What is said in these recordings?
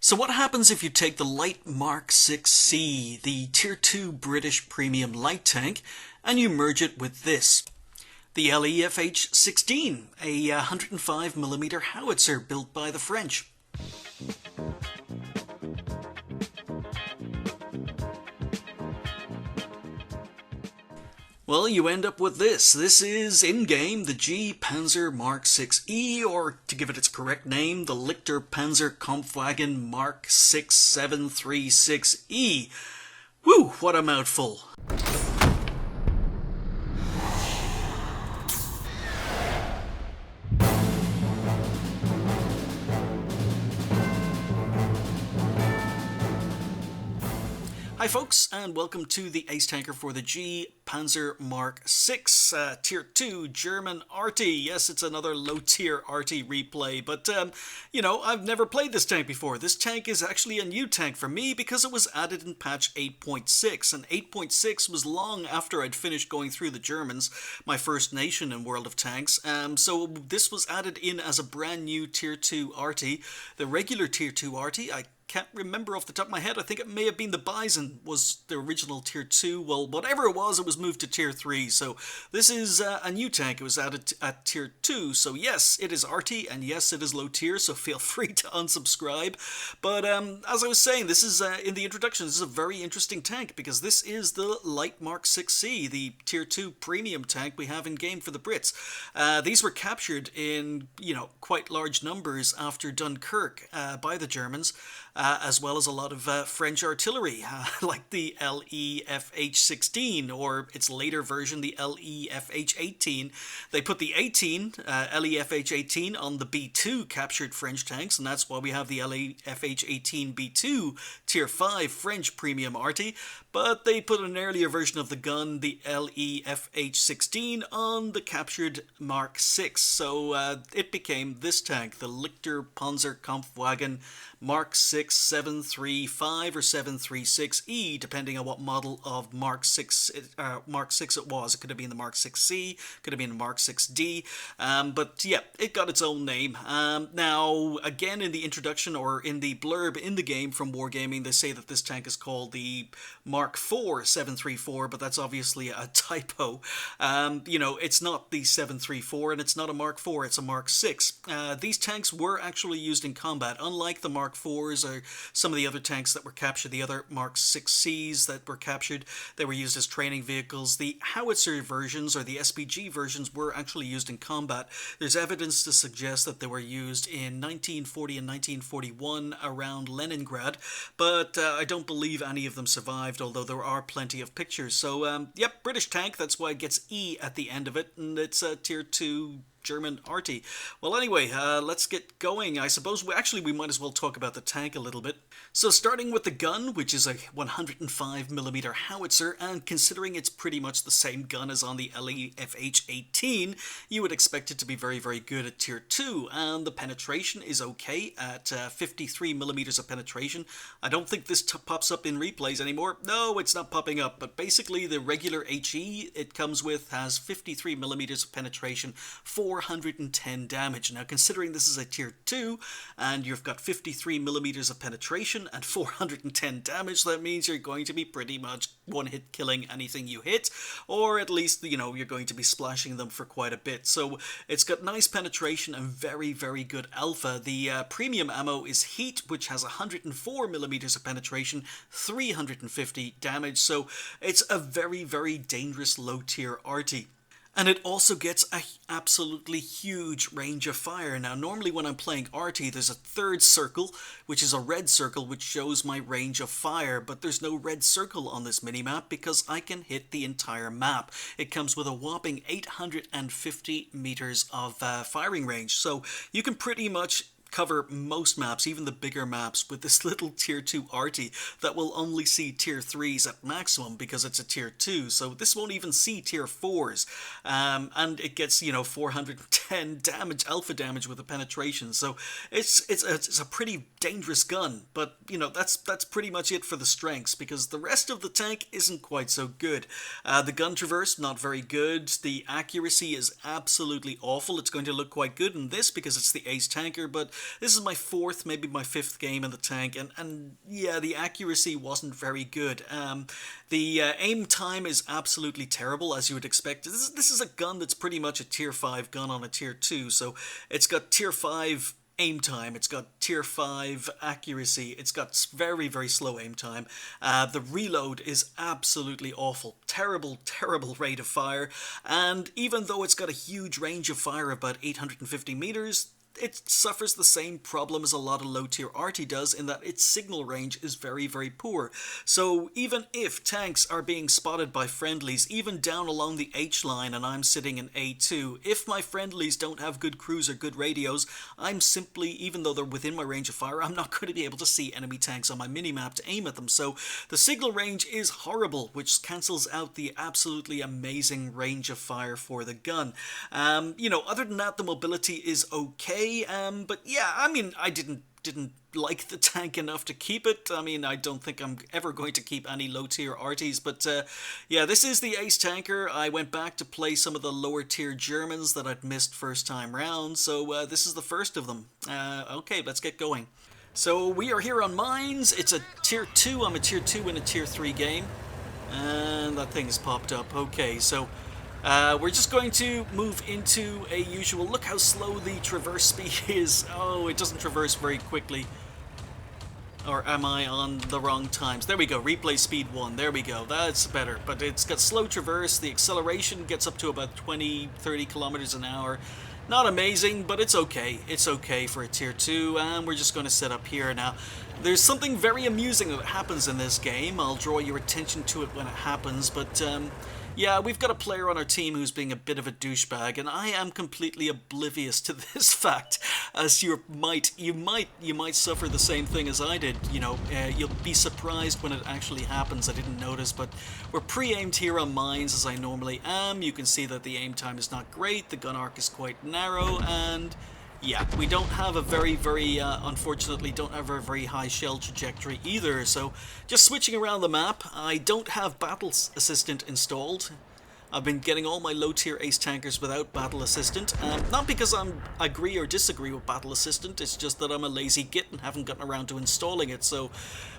So what happens if you take the light Mark 6C, the Tier 2 British premium light tank, and you merge it with this? The leFH 16, a 105mm howitzer built by the French. Well, you end up with this. This is, in-game, the G.Pz Mark 6E, or to give it its correct name, the Panzer Mark 6736E. Woo, what a mouthful. Hi folks, and welcome to the Ace Tanker for the G.Pz Mark 6, Tier 2 German arty. Yes, it's another low-tier arty replay, but, you know, I've never played this tank before. This tank is actually a new tank for me because it was added in patch 8.6, and 8.6 was long after I'd finished going through the Germans, my first nation in World of Tanks, so this was added in as a brand new Tier 2 arty. The regular Tier 2 arty, I can't remember off the top of my head. I think it may have been the Bison was the original Tier 2. Well, whatever it was moved to Tier 3. So this is a new tank. It was added at Tier 2. So yes, it is arty, and yes, it is low tier, so feel free to unsubscribe. But as I was saying, this is, in the introduction, this is a very interesting tank, because this is the Light Mark 6C, the Tier 2 premium tank we have in-game for the Brits. These were captured in, you know, quite large numbers after Dunkirk by the Germans. As well as a lot of French artillery, like the leFH 16, or its later version, the leFH 18. They put the 18, leFH 18, on the B2 captured French tanks, and that's why we have the leFH 18 B2 Tier 5 French premium arty. But they put an earlier version of the gun, the leFH 16, on the captured Mark 6. So it became this tank, the Panzer Mark 6 735 or 736E, depending on what model of Mark 6 it was. It could have been the Mark 6C, could have been the Mark 6D, but yeah, it got its own name. Now, again, in the introduction or in the blurb in the game from Wargaming, they say that this tank is called the Mark 4 734, but that's obviously a typo. You know, it's not the 734, and it's not a Mark 4, it's a Mark 6. These tanks were actually used in combat, unlike the Mark 4s or some of the other tanks that were captured, the other Mark 6Cs that were captured. They were used as training vehicles. The howitzer versions, or the SPG versions, were actually used in combat. There's evidence to suggest that they were used in 1940 and 1941 around Leningrad, but I don't believe any of them survived, although there are plenty of pictures. So, yep, British tank, that's why it gets E at the end of it, and it's a Tier 2 German arty. Well, anyway, let's get going. I suppose we might as well talk about the tank a little bit. So starting with the gun, which is a 105mm howitzer, and considering it's pretty much the same gun as on the leFH 18, you would expect it to be very, very good at Tier 2, and the penetration is okay at 53mm of penetration. I don't think this pops up in replays anymore. No, it's not popping up, but basically the regular HE it comes with has 53mm of penetration, 410 damage. Now, considering this is a Tier 2, and you've got 53mm of penetration and 410 damage, that means you're going to be pretty much one-hit killing anything you hit, or at least, you know, you're going to be splashing them for quite a bit. So it's got nice penetration and very, very good alpha. The premium ammo is Heat, which has 104mm of penetration, 350 damage, so it's a very, very dangerous low-tier arty. And it also gets an absolutely huge range of fire. Now, normally when I'm playing arty, there's a third circle, which is a red circle, which shows my range of fire, but there's no red circle on this minimap because I can hit the entire map. It comes with a whopping 850 meters of firing range, so you can pretty much cover most maps, even the bigger maps, with this little Tier 2 arty that will only see Tier 3s at maximum because it's a Tier 2, so this won't even see Tier 4s, and it gets, you know, 410 damage, alpha damage with the penetration, so it's a pretty dangerous gun, but, you know, that's pretty much it for the strengths, because the rest of the tank isn't quite so good. The gun traverse, not very good. The accuracy is absolutely awful. It's going to look quite good in this because it's the Ace Tanker, but This is my fourth, maybe my fifth game in the tank, and yeah, the accuracy wasn't very good. The aim time is absolutely terrible, as you would expect. This is a gun that's pretty much a tier 5 gun on a tier 2, so it's got tier 5 aim time, it's got tier 5 accuracy, it's got very, very slow aim time. The reload is absolutely awful. Terrible, terrible rate of fire, and even though it's got a huge range of fire, about 850 meters, it suffers the same problem as a lot of low-tier arty does, in that its signal range is very, very poor. So even if tanks are being spotted by friendlies, even down along the H line, and I'm sitting in A2, if my friendlies don't have good crews or good radios, I'm simply, even though they're within my range of fire, I'm not going to be able to see enemy tanks on my minimap to aim at them. So the signal range is horrible, which cancels out the absolutely amazing range of fire for the gun. You know, other than that, the mobility is okay. But yeah, I mean, I didn't like the tank enough to keep it. I mean, I don't think I'm ever going to keep any low-tier arties, but yeah, this is the ace tanker. I went back to play some of the lower-tier Germans that I'd missed first time round, so this is the first of them. Okay, let's get going. So we are here on mines. It's a tier 2. I'm a tier 2 in a tier 3 game, and that thing's popped up. Okay, so we're just going to move into a usual... Look how slow the traverse speed is. Oh, it doesn't traverse very quickly. Or am I on the wrong times? There we go, replay speed 1. There we go, that's better. But it's got slow traverse. The acceleration gets up to about 20-30 kilometers an hour. Not amazing, but it's okay. It's okay for a tier 2, and we're just going to set up here now. There's something very amusing that happens in this game. I'll draw your attention to it when it happens, but yeah, we've got a player on our team who's being a bit of a douchebag, and I am completely oblivious to this fact, as you might suffer the same thing as I did. You know, you'll be surprised when it actually happens. I didn't notice, but we're pre-aimed here on mines as I normally am. You can see that the aim time is not great, the gun arc is quite narrow, and yeah, we don't have a unfortunately, don't have a very high shell trajectory either. So just switching around the map, I don't have Battle Assistant installed. I've been getting all my low-tier ace tankers without Battle Assistant. Not because I agree or disagree with Battle Assistant, it's just that I'm a lazy git and haven't gotten around to installing it. So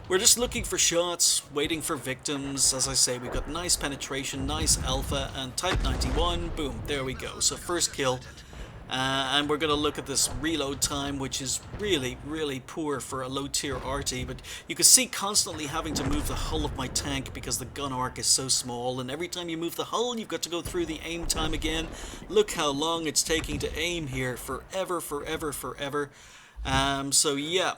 we're just looking for shots, waiting for victims. As I say, we've got nice penetration, nice alpha, and Type 91. Boom, there we go. So first kill. And we're going to look at this reload time, which is really, really poor for a low-tier arty, but you can see constantly having to move the hull of my tank because the gun arc is so small, and every time you move the hull, you've got to go through the aim time again. Look how long it's taking to aim here. Forever, forever, forever. So yeah,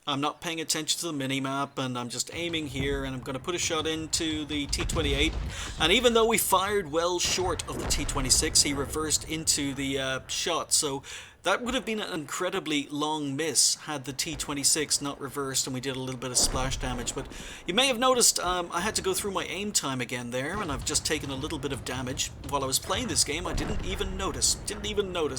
I'm not paying attention to the minimap, and I'm just aiming here, and I'm going to put a shot into the T-28. And even though we fired well short of the T-26, he reversed into the shot. So that would have been an incredibly long miss had the T-26 not reversed and we did a little bit of splash damage. But you may have noticed I had to go through my aim time again there, and I've just taken a little bit of damage. While I was playing this game, I didn't even notice.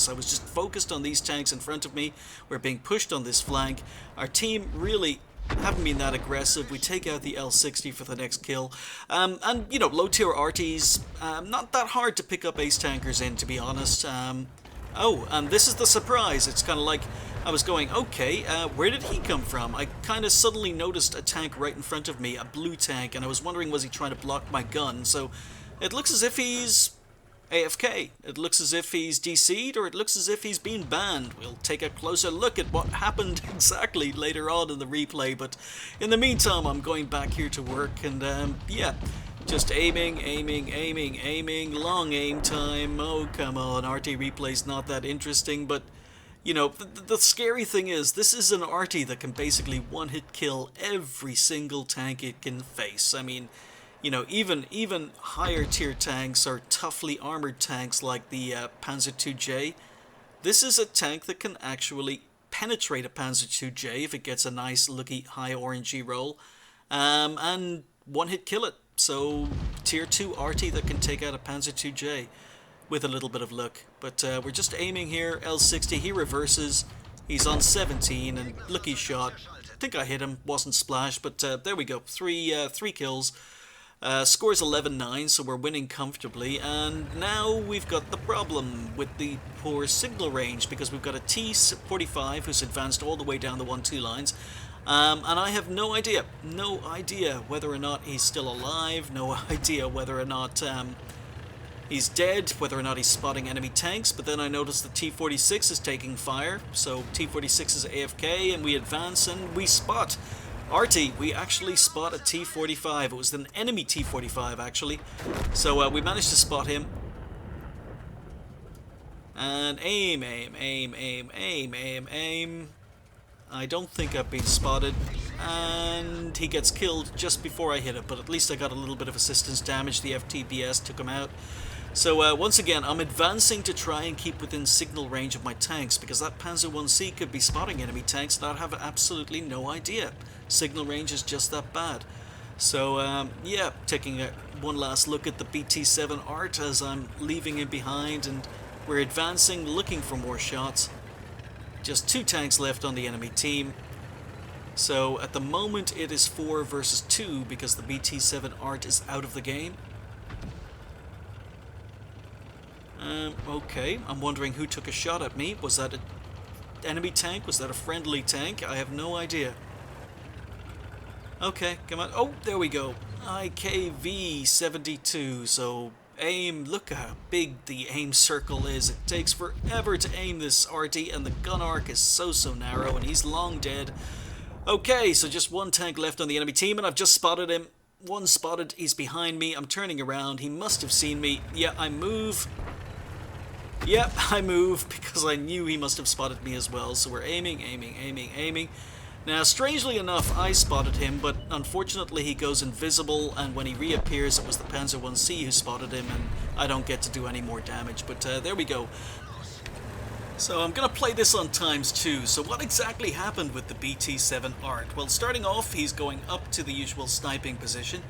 I was just focused on these tanks in front of me. We're being pushed on this flank. Our team really haven't been that aggressive. We take out the L60 for the next kill. And, you know, low-tier arties, not that hard to pick up ace tankers in, to be honest. Oh, and this is the surprise. It's kind of like I was going, okay, where did he come from? I kind of suddenly noticed a tank right in front of me, a blue tank, and I was wondering, was he trying to block my gun? So it looks as if he's AFK. It looks as if he's DC'd, or it looks as if he's been banned. We'll take a closer look at what happened exactly later on in the replay, but in the meantime, I'm going back here to work, and yeah, just aiming, long aim time. Oh, come on, arty replay's not that interesting, but, you know, the scary thing is, this is an arty that can basically one-hit kill every single tank it can face. I mean, you know, even higher tier tanks or toughly armored tanks like the Panzer IIJ, this is a tank that can actually penetrate a Panzer IIJ if it gets a nice looky high orangey roll, and one-hit kill it. So, tier 2 arty that can take out a Panzer IIJ with a little bit of luck. But we're just aiming here, L60, he reverses, he's on 17, and lucky shot. I think I hit him, wasn't splash, but there we go, three kills. Score's 11-9, so we're winning comfortably, and now we've got the problem with the poor signal range, because we've got a T-45 who's advanced all the way down the 1-2 lines, and I have no idea whether or not he's still alive, no idea whether or not he's dead, whether or not he's spotting enemy tanks. But then I noticed the T-46 is taking fire, so T-46 is AFK, and we advance and we spot arty. We actually spot a T-45. It was an enemy T-45 actually, so we managed to spot him. And aim. I don't think I've been spotted, and he gets killed just before I hit it, but at least I got a little bit of assistance damage. The FTBS took him out. So once again, I'm advancing to try and keep within signal range of my tanks, because that Panzer 1C could be spotting enemy tanks and I'd have absolutely no idea. Signal range is just that bad. So yeah, taking one last look at the BT7 Art as I'm leaving him behind, and we're advancing, looking for more shots. Just 2 tanks left on the enemy team. So at the moment it is 4 versus 2 because the BT7 Art is out of the game. Okay, I'm wondering who took a shot at me. Was that an enemy tank? Was that a friendly tank? I have no idea. Okay, come on. Oh, there we go. IKV 72. So aim, look how big the aim circle is. It takes forever to aim this arty, and the gun arc is so narrow, and he's long dead. Okay, so just 1 tank left on the enemy team, and I've just spotted him. 1 spotted, he's behind me. I'm turning around. He must have seen me. Yeah, I move. Yep, I move because I knew he must have spotted me as well. So we're aiming. Now, strangely enough, I spotted him, but unfortunately he goes invisible, and when he reappears, it was the Panzer 1C who spotted him, and I don't get to do any more damage. But there we go. So I'm going to play this on ×2. So what exactly happened with the BT7 Art? Well, starting off, he's going up to the usual sniping position.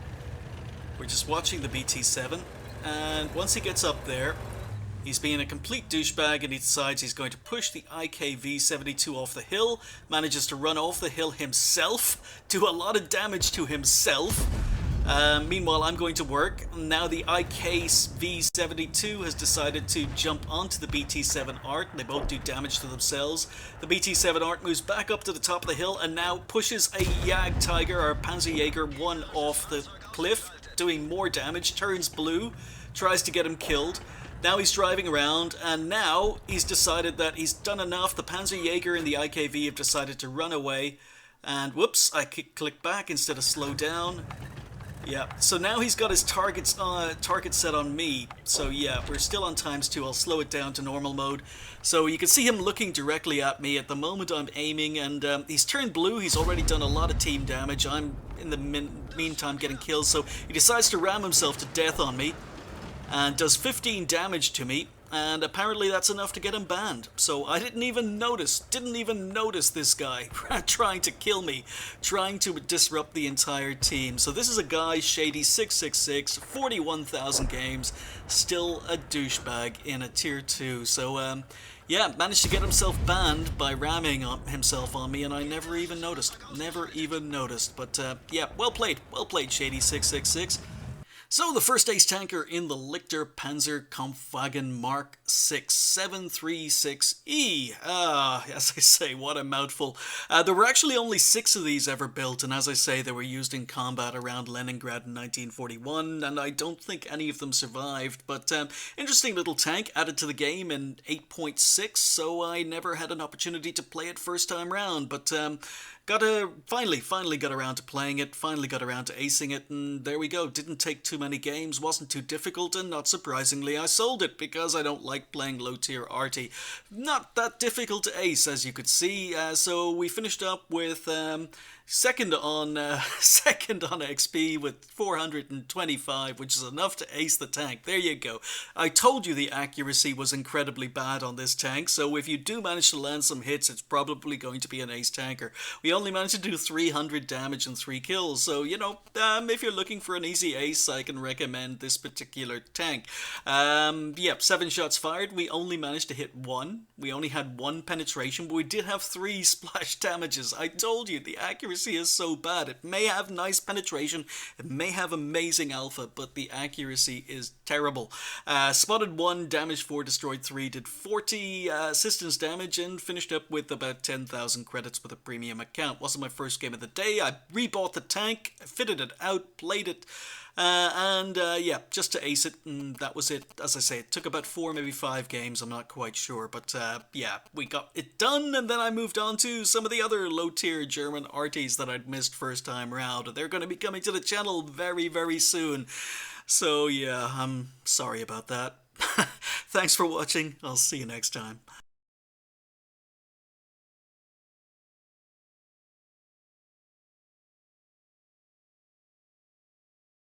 We're just watching the BT7, and once he gets up there, he's being a complete douchebag, and he decides he's going to push the IKV-72 off the hill, manages to run off the hill himself, do a lot of damage to himself. Meanwhile, I'm going to work. Now the IKV-72 has decided to jump onto the BT7 Art, and they both do damage to themselves. The BT7 Art moves back up to the top of the hill and now pushes a Jagdtiger, or Panzerjäger 1, off the cliff, doing more damage, turns blue, tries to get him killed. Now he's driving around, and now he's decided that he's done enough. The Panzerjäger and the IKV have decided to run away, and whoops, I click back instead of slow down. Yeah, so now he's got his target set on me. So yeah, we're still on ×2. I'll slow it down to normal mode. So you can see him looking directly at me. At the moment I'm aiming, and he's turned blue. He's already done a lot of team damage. I'm in the meantime getting kills, so he decides to ram himself to death on me and does 15 damage to me, and apparently that's enough to get him banned. So I didn't even notice this guy trying to kill me, trying to disrupt the entire team. So this is a guy, Shady666, 41,000 games, still a douchebag in a tier 2. So yeah, managed to get himself banned by ramming himself on me, and I never even noticed. But yeah, well played, Shady666. So the first ace tanker in the Lichter Panzer Kampfwagen Mark 6 736E. As I say, what a mouthful. There were actually only 6 of these ever built, and as I say, they were used in combat around Leningrad in 1941, and I don't think any of them survived. But interesting little tank added to the game in 8.6, so I never had an opportunity to play it first time round. But finally got around to playing it, finally got around to acing it, and there we go. Didn't take too many games, wasn't too difficult, and not surprisingly I sold it because I don't like playing low tier arty. Not that difficult to ace, as you could see. So we finished up with second on XP with 425, which is enough to ace the tank. There you go. I told you the accuracy was incredibly bad on this tank, so if you do manage to land some hits, it's probably going to be an ace tanker. We only managed to do 300 damage and 3 kills. So, you know, if you're looking for an easy ace, I can recommend this particular tank. Yep, 7 shots fired. We only managed to hit 1. We only had 1 penetration, but we did have 3 splash damages. I told you, the accuracy is so bad. It may have nice penetration, it may have amazing alpha, but the accuracy is terrible. Spotted 1, damaged 4, destroyed 3, did 40 assistance damage, and finished up with about 10,000 credits with a premium account. Wasn't my first game of the day. I rebought the tank, fitted it out, played it, yeah, just to ace it, and that was it. As I say, it took about 4, maybe 5 games, I'm not quite sure, but yeah, we got it done, and then I moved on to some of the other low-tier German arties that I'd missed first time around. They're going to be coming to the channel very, very soon, so yeah, I'm sorry about that. Thanks for watching, I'll see you next time.